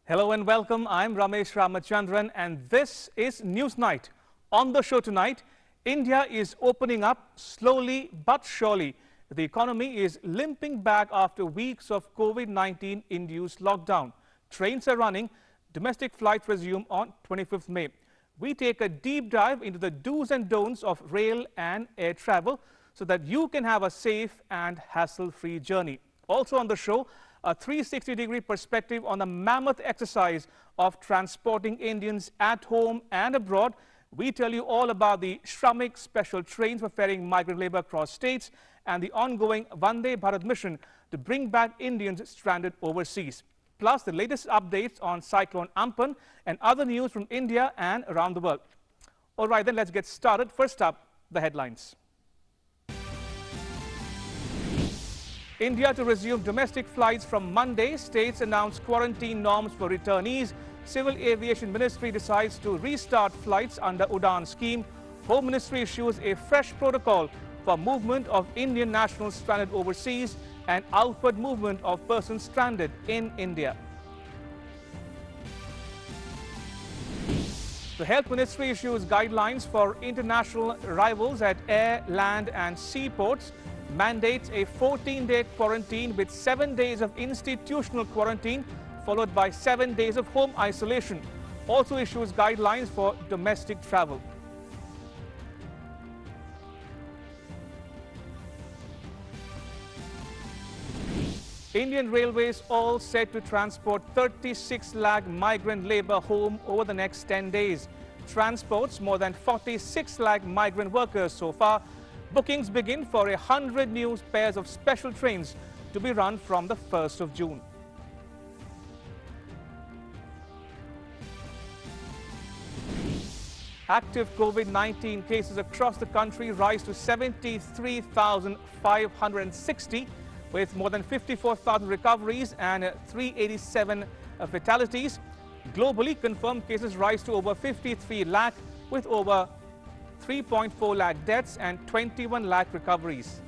Hello and welcome. I'm Ramesh Ramachandran and this is News Night. On the show tonight, India is opening up slowly but surely. The economy is limping back after weeks of COVID-19 induced lockdown. Trains are running. Domestic flights resume on 25th May. We take a deep dive into the do's and don'ts of rail and air travel so that you can have a safe and hassle-free journey. Also on the show, a 360-degree perspective on the mammoth exercise of transporting Indians at home and abroad. We tell you all about the Shramik special trains for ferrying migrant labor across states and the ongoing Vande Bharat mission to bring back Indians stranded overseas. Plus the latest updates on Cyclone Ampan and other news from India and around the world. All right, then let's get started. First up, the headlines. India to resume domestic flights from Monday. States announce quarantine norms for returnees. Civil Aviation Ministry decides to restart flights under Udan scheme. Home Ministry issues a fresh protocol for movement of Indian nationals stranded overseas and outward movement of persons stranded in India. The Health Ministry issues guidelines for international arrivals at air, land and seaports. Mandates a 14-day quarantine with 7 days of institutional quarantine followed by 7 days of home isolation. Also issues guidelines for domestic travel. Indian Railways all set to transport 36 lakh migrant labour home over the next 10 days. Transports more than 46 lakh migrant workers so far. Bookings begin for 100 new pairs of special trains to be run from the 1st of June. Active COVID-19 cases across the country rise to 73,560 with more than 54,000 recoveries and 387 fatalities. Globally, confirmed cases rise to over 53 lakh with over 3.4 lakh deaths and 21 lakh recoveries.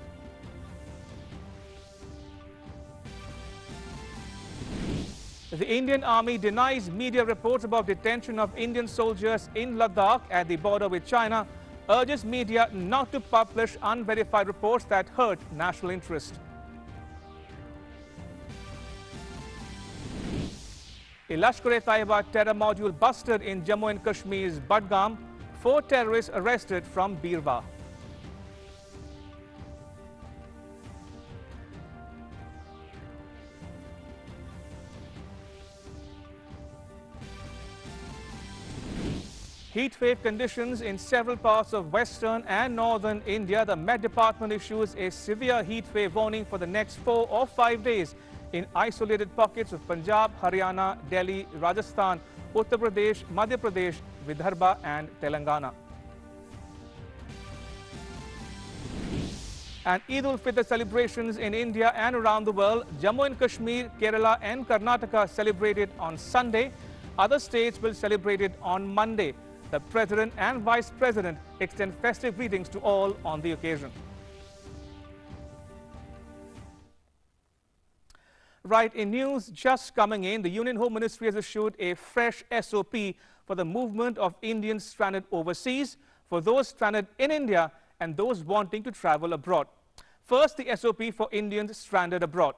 The Indian Army denies media reports about detention of Indian soldiers in Ladakh at the border with China, urges media not to publish unverified reports that hurt national interest. A Lashkar-e-Taiba terror module busted in Jammu and Kashmir's Budgam. 4 terrorists arrested from Birwa. Heatwave conditions in several parts of western and northern India. The Met Department issues a severe heatwave warning for the next 4 or 5 days in isolated pockets of Punjab, Haryana, Delhi, Rajasthan, Uttar Pradesh, Madhya Pradesh, Vidarbha and Telangana. And Eid-ul-Fitr celebrations in India and around the world. Jammu and Kashmir, Kerala and Karnataka celebrated on Sunday. Other states will celebrate it on Monday. The President and Vice President extend festive greetings to all on the occasion. Right, in news just coming in, the Union Home Ministry has issued a fresh SOP for the movement of Indians stranded overseas, for those stranded in India and those wanting to travel abroad. First, the SOP for Indians stranded abroad.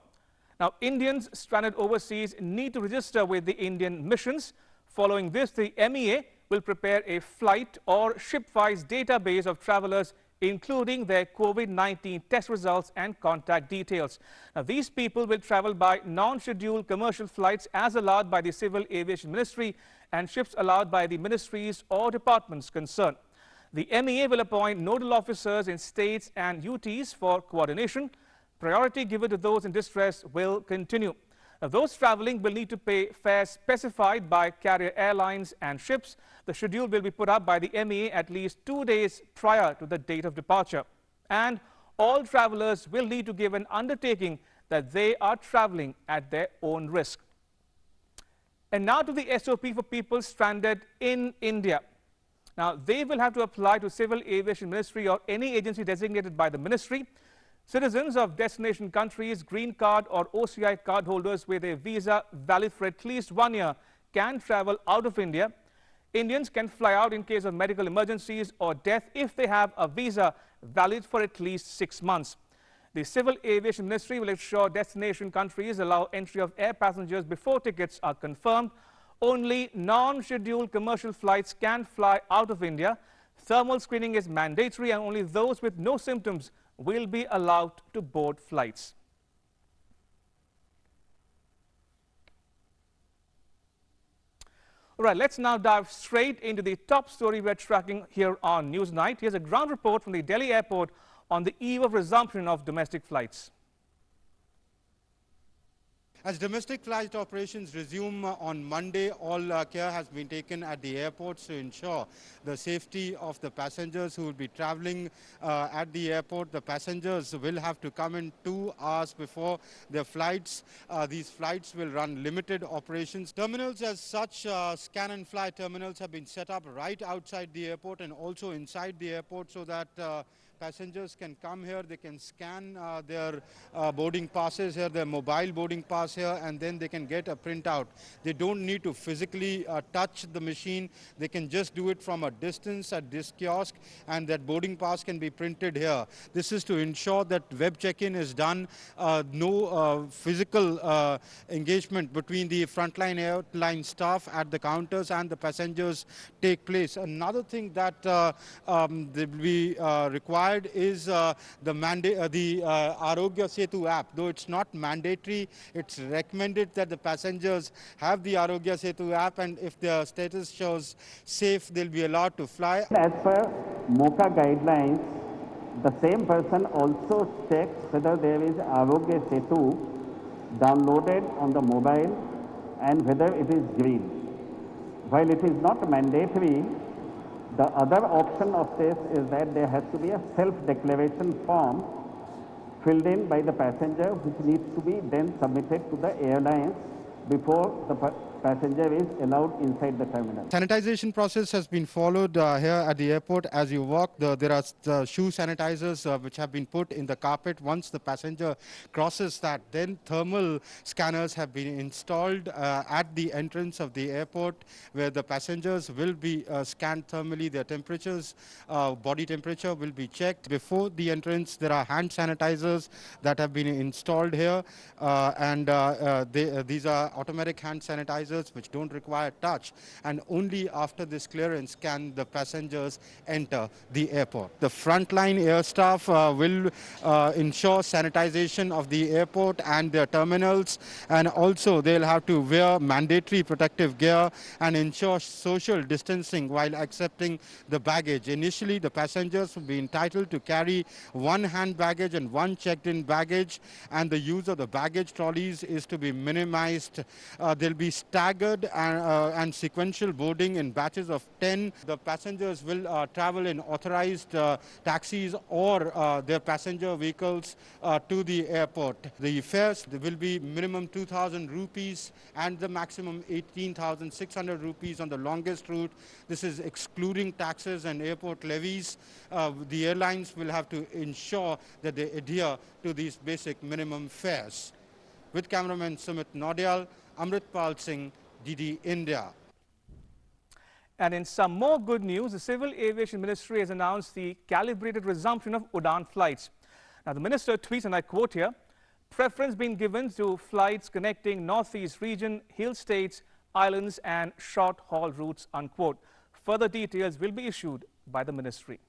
Now, Indians stranded overseas need to register with the Indian missions. Following this, the MEA will prepare a flight or ship-wise database of travellers, including their COVID-19 test results and contact details. Now, these people will travel by non-scheduled commercial flights as allowed by the Civil Aviation Ministry and ships allowed by the ministries or departments concerned. The MEA will appoint nodal officers in states and UTs for coordination. Priority given to those in distress will continue. Now, those travelling will need to pay fares specified by carrier airlines and ships. The schedule will be put up by the MEA at least 2 days prior to the date of departure. And all travellers will need to give an undertaking that they are travelling at their own risk. And now to the SOP for people stranded in India. Now, they will have to apply to Civil Aviation Ministry or any agency designated by the ministry. Citizens of destination countries, green card or OCI card holders with a visa valid for at least 1 year can travel out of India. Indians can fly out in case of medical emergencies or death if they have a visa valid for at least 6 months. The Civil Aviation Ministry will ensure destination countries allow entry of air passengers before tickets are confirmed. Only non-scheduled commercial flights can fly out of India. Thermal screening is mandatory and only those with no symptoms will be allowed to board flights. All right, let's now dive straight into the top story we're tracking here on Newsnight. Here's a ground report from the Delhi airport on the eve of resumption of domestic flights. As domestic flight operations resume on Monday, all care has been taken at the airports to ensure the safety of the passengers who will be traveling at the airport. The passengers will have to come in 2 hours before their flights. These flights will run limited operations. Terminals as such, scan and fly terminals have been set up right outside the airport and also inside the airport so that passengers can come here, they can scan their boarding passes here, their mobile boarding pass here, and then they can get a printout. They don't need to physically touch the machine. They can just do it from a distance at this kiosk, and that boarding pass can be printed here. This is to ensure that web check-in is done, no physical engagement between the frontline airline staff at the counters and the passengers take place. Another thing that will be required is the Arogya Setu app. Though it's not mandatory, it's recommended that the passengers have the Arogya Setu app, and if their status shows safe, they'll be allowed to fly. As per MOCA guidelines, the same person also checks whether there is Arogya Setu downloaded on the mobile and whether it is green. While it is not mandatory, the other option of this is that there has to be a self-declaration form filled in by the passenger, which needs to be then submitted to the airlines before the passenger is allowed inside the terminal. Sanitization process has been followed here at the airport. As you walk, there are the shoe sanitizers which have been put in the carpet. Once the passenger crosses that, then thermal scanners have been installed at the entrance of the airport, where the passengers will be scanned thermally. Their temperatures, body temperature will be checked. Before the entrance, there are hand sanitizers that have been installed here, these are automatic hand sanitizers which don't require touch, and only after this clearance can the passengers enter the airport. The frontline air staff will ensure sanitization of the airport and their terminals, and also they'll have to wear mandatory protective gear and ensure social distancing while accepting the baggage. Initially, the passengers will be entitled to carry 1 hand baggage and 1 checked-in baggage, and the use of the baggage trolleys is to be minimized. There'll be staggered and sequential boarding in batches of 10. The passengers will travel in authorized taxis or their passenger vehicles to the airport. The fares will be minimum 2,000 rupees and the maximum 18,600 rupees on the longest route. This is excluding taxes and airport levies. The airlines will have to ensure that they adhere to these basic minimum fares. With cameraman Sumit Nodial, Amritpal Singh, DD India. And in some more good news, the Civil Aviation Ministry has announced the calibrated resumption of Udan flights. Now, the minister tweets, and I quote here, "Preference being given to flights connecting northeast region, hill states, islands and short-haul routes," unquote. Further details will be issued by the ministry.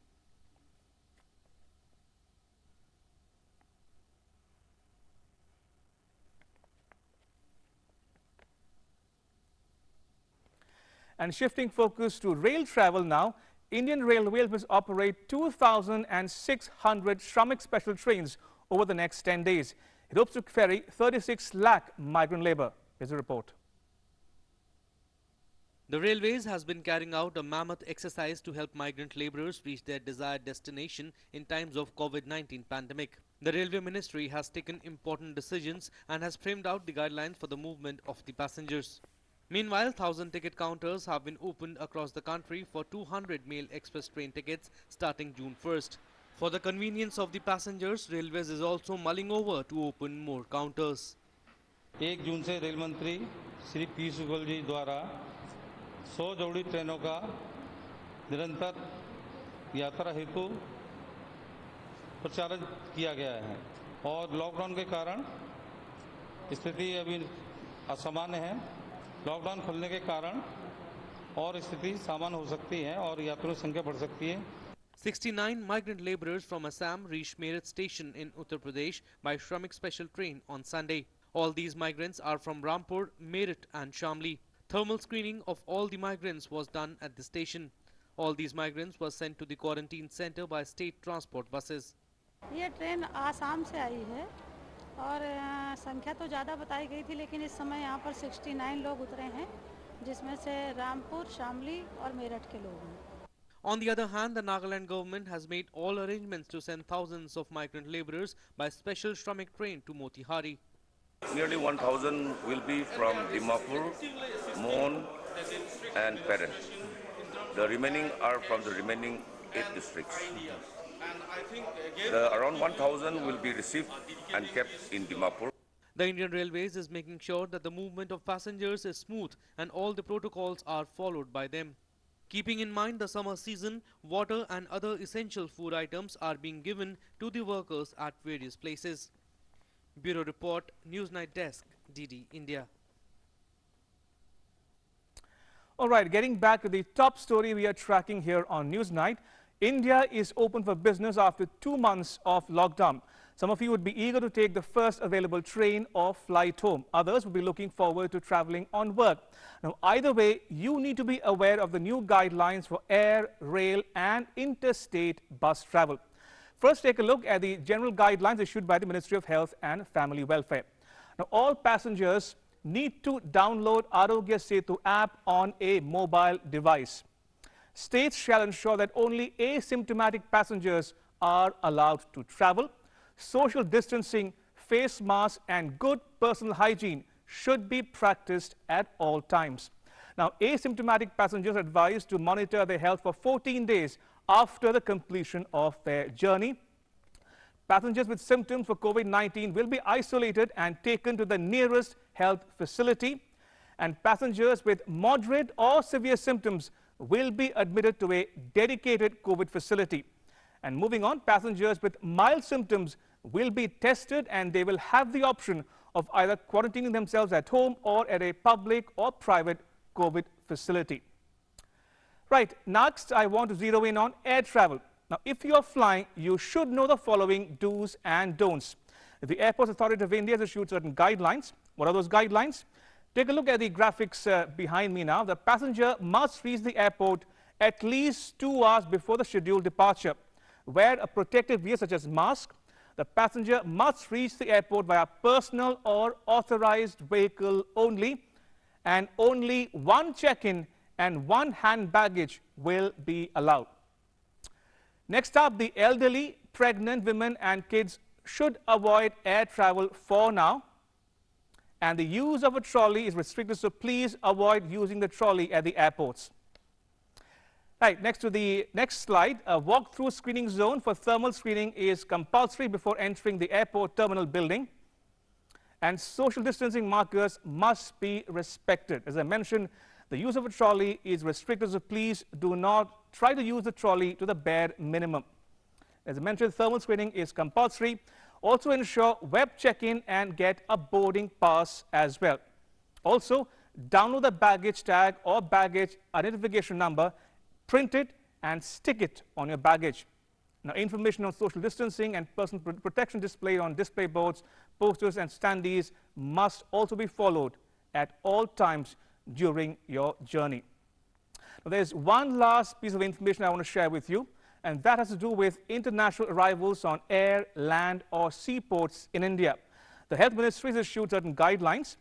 And shifting focus to rail travel now, Indian Railways will operate 2,600 Shramik special trains over the next 10 days. It hopes to ferry 36 lakh migrant labour. Here's a report. The Railways has been carrying out a mammoth exercise to help migrant labourers reach their desired destination in times of COVID-19 pandemic. The Railway Ministry has taken important decisions and has framed out the guidelines for the movement of the passengers. Meanwhile, 1,000 ticket counters have been opened across the country for 200 mail express train tickets starting June 1st. For the convenience of the passengers, Railways is also mulling over to open more counters. 1 जून से rail मंत्री श्री पीयूष गोयल जी द्वारा 100 जोड़ी ट्रेनों का निरंतर यात्रा हेतु प्रचारित किया गया है और लॉकडाउन के कारण स्थिति अभी असामान्य है। लॉकडाउन खुलने के कारण और स्थिति सामान्य हो सकती है और यात्रियों की संख्या बढ़ सकती है। 69 migrant laborers from Assam reached Meerut station in Uttar Pradesh by Shramik special train on Sunday. All these migrants are from Rampur, Meerut and Shamli. Thermal screening of all the migrants was done at the station. All these migrants were sent to the quarantine center by state transport buses. ये train Assam से आई है और संख्या तो ज़्यादा बताई गई थी, लेकिन इस समय यहाँ पर 69 लोग उतरे हैं, जिसमें से रामपुर, शामली और मेरठ के लोग हैं। On the other hand, the Nagaland government has made all arrangements to send thousands of migrant laborers by special Shramik train to Motihari. Nearly 1,000 will be from Dimapur, Mon and Peren. The remaining are from the remaining 8 districts. Around 1,000 will be received and kept in Dimapur. The Indian Railways is making sure that the movement of passengers is smooth and all the protocols are followed by them. Keeping in mind the summer season, water and other essential food items are being given to the workers at various places. Bureau Report, Newsnight Desk, DD India. All right, getting back to the top story we are tracking here on Newsnight. India is open for business after 2 months of lockdown. Some of you would be eager to take the first available train or flight home. Others would be looking forward to traveling on work. Now, either way, you need to be aware of the new guidelines for air, rail and interstate bus travel. First, take a look at the general guidelines issued by the Ministry of Health and Family Welfare. Now, all passengers need to download Arogya Setu app on a mobile device. States shall ensure that only asymptomatic passengers are allowed to travel. Social distancing, face masks and good personal hygiene should be practiced at all times. Now, asymptomatic passengers are advised to monitor their health for 14 days after the completion of their journey. Passengers with symptoms for COVID-19 will be isolated and taken to the nearest health facility. And passengers with moderate or severe symptoms will be admitted to a dedicated COVID facility. And moving on, passengers with mild symptoms will be tested and they will have the option of either quarantining themselves at home or at a public or private COVID facility. Right, next I want to zero in on air travel. Now, if you are flying, you should know the following do's and don'ts. The Airports Authority of India has issued certain guidelines. What are those guidelines? Take a look at the graphics behind me now. The passenger must reach the airport at least 2 hours before the scheduled departure. Wear a protective gear such as mask. The passenger must reach the airport via personal or authorized vehicle only, and only 1 check-in and 1 hand baggage will be allowed. Next up, the elderly, pregnant women and kids should avoid air travel for now, and the use of a trolley is restricted, so please avoid using the trolley at the airports. Right, next to the next slide, a walk-through screening zone for thermal screening is compulsory before entering the airport terminal building. And social distancing markers must be respected. As I mentioned, the use of a trolley is restricted, so please do not try to use the trolley to the bare minimum. As I mentioned, thermal screening is compulsory. Also ensure web check-in and get a boarding pass as well. Also, download the baggage tag or baggage identification number, print it and stick it on your baggage. Now, information on social distancing and personal protection displayed on display boards, posters and standees must also be followed at all times during your journey. Now, there's one last piece of information I want to share with you, and that has to do with international arrivals on air, land or seaports in India. The Health Ministry has issued certain guidelines.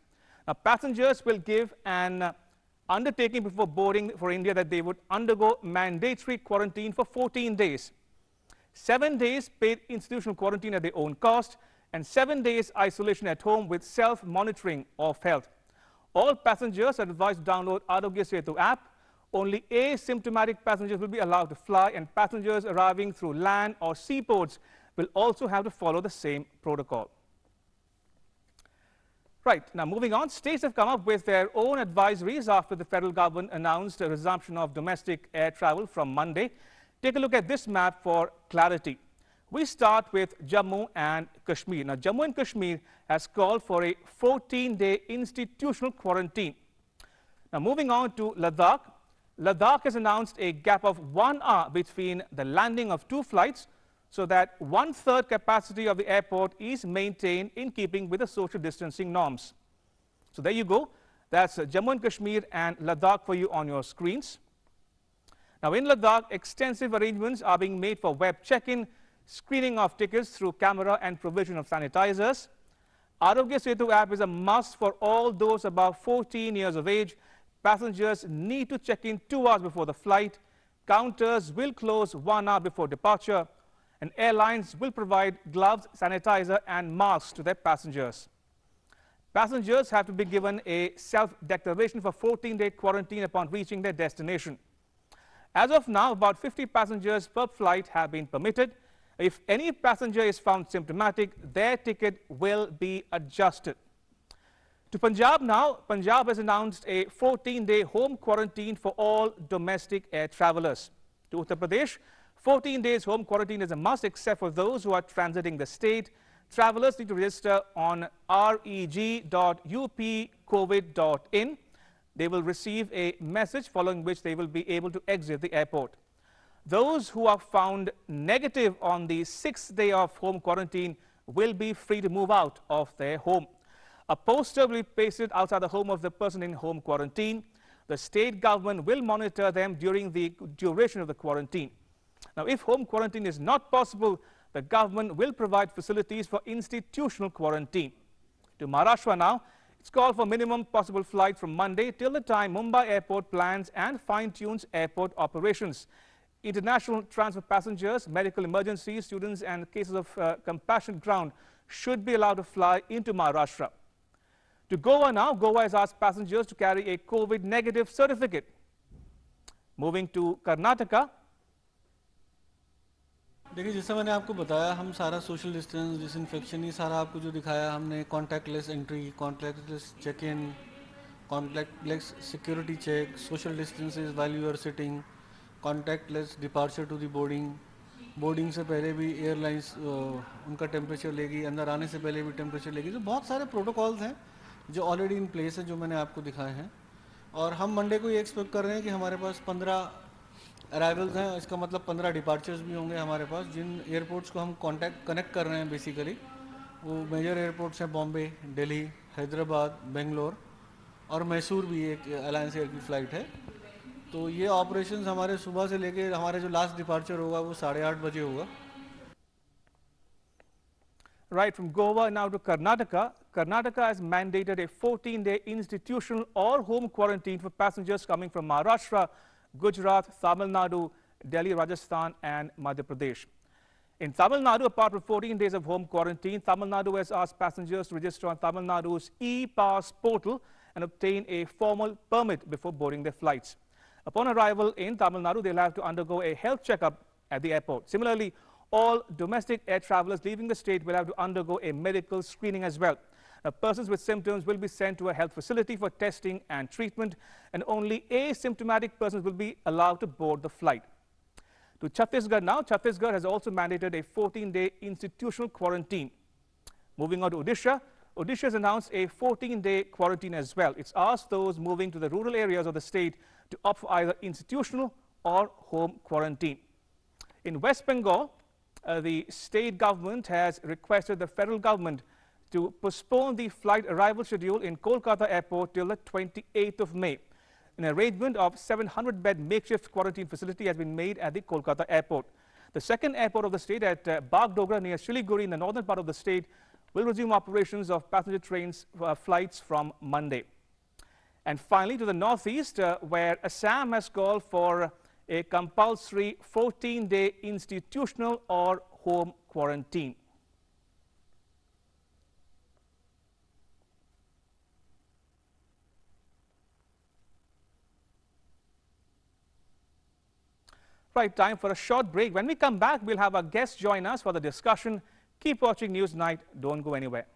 Now, passengers will give an undertaking before boarding for India that they would undergo mandatory quarantine for 14 days. 7 days paid institutional quarantine at their own cost, and 7 days isolation at home with self-monitoring of health. All passengers are advised to download Arogya Setu app. Only asymptomatic passengers will be allowed to fly, and passengers arriving through land or seaports will also have to follow the same protocol. Right, now moving on, states have come up with their own advisories after the federal government announced a resumption of domestic air travel from Monday. Take a look at this map for clarity. We start with Jammu and Kashmir. Now, Jammu and Kashmir has called for a 14-day institutional quarantine. Now, moving on to Ladakh. Ladakh has announced a gap of 1 hour between the landing of 2 flights so that 1/3 capacity of the airport is maintained in keeping with the social distancing norms. So there you go. That's Jammu and Kashmir and Ladakh for you on your screens. Now, in Ladakh, extensive arrangements are being made for web check-in, screening of tickets through camera and provision of sanitizers. Arogya Setu app is a must for all those above 14 years of age. Passengers need to check in 2 hours before the flight. Counters will close 1 hour before departure. And airlines will provide gloves, sanitizer and masks to their passengers. Passengers have to be given a self-declaration for 14-day quarantine upon reaching their destination. As of now, about 50 passengers per flight have been permitted. If any passenger is found symptomatic, their ticket will be adjusted. To Punjab now, Punjab has announced a 14-day home quarantine for all domestic air travelers. To Uttar Pradesh, 14 days home quarantine is a must except for those who are transiting the state. Travelers need to register on reg.upcovid.in. They will receive a message following which they will be able to exit the airport. Those who are found negative on the 6th day of home quarantine will be free to move out of their home. A poster will be pasted outside the home of the person in home quarantine. The state government will monitor them during the duration of the quarantine. Now, if home quarantine is not possible, the government will provide facilities for institutional quarantine. To Maharashtra now, it's called for minimum possible flight from Monday till the time Mumbai airport plans and fine-tunes airport operations. International transfer passengers, medical emergencies, students and cases of compassionate ground should be allowed to fly into Maharashtra. To Goa now, Goa has asked passengers to carry a COVID negative certificate. Moving to Karnataka. देखिए, जैसा मैंने आपको बताया, हम सारा social distance, disinfection, ये सारा आपको जो दिखाया हमने, contactless entry, contactless check in, contactless security check, social distances while you are sitting, contactless departure to the boarding से पहले भी एयरलाइंस उनका टेम्परेचर लेगी, अंदर आने से पहले भी टेम्परेचर लेगी। तो बहुत सारे प्रोटोकॉल्स हैं जो ऑलरेडी इन प्लेस है, जो मैंने आपको दिखाए हैं। और हम मंडे को ये एक्सपेक्ट कर रहे हैं कि हमारे पास 15 अराइवल्स हैं, इसका मतलब 15 डिपार्चर्स भी होंगे हमारे पास। जिन एयरपोर्ट्स को हम कनेक्ट कर रहे हैं बेसिकली, वो मेजर एयरपोर्ट्स हैं बॉम्बे, दिल्ली, हैदराबाद, बेंगलोर और मैसूर भी एक अलायंस एयर की फ़्लाइट है। तो ये ऑपरेशंस हमारे सुबह से लेके हमारे जो लास्ट डिपार्चर होगा वो 8:30 बजे होगा। Right, from Goa now to Karnataka. Karnataka has mandated a 14-day institutional or home quarantine for passengers coming from Maharashtra, Gujarat, Tamil Nadu, Delhi, Rajasthan and Madhya Pradesh. In Tamil Nadu, apart from 14 days of home quarantine, Tamil Nadu has asked passengers to register on Tamil Nadu's e-pass portal and obtain a formal permit before boarding their flights. Upon arrival in Tamil Nadu, they'll have to undergo a health checkup at the airport. Similarly, all domestic air travelers leaving the state will have to undergo a medical screening as well. Now, persons with symptoms will be sent to a health facility for testing and treatment, and only asymptomatic persons will be allowed to board the flight. To Chhattisgarh now, Chhattisgarh has also mandated a 14-day institutional quarantine. Moving on to Odisha, Odisha has announced a 14-day quarantine as well. It's asked those moving to the rural areas of the state to opt for either institutional or home quarantine. In West Bengal, the state government has requested the federal government to postpone the flight arrival schedule in Kolkata airport till the 28th of May. An arrangement of 700-bed makeshift quarantine facility has been made at the Kolkata airport. The second airport of the state at Bagdogra near Siliguri in the northern part of the state will resume operations of passenger trains flights from Monday. And finally to the northeast where Assam has called for a compulsory 14-day institutional or home quarantine. Right, time for a short break. When we come back, we'll have our guests join us for the discussion. Keep watching Newsnight. Don't go anywhere.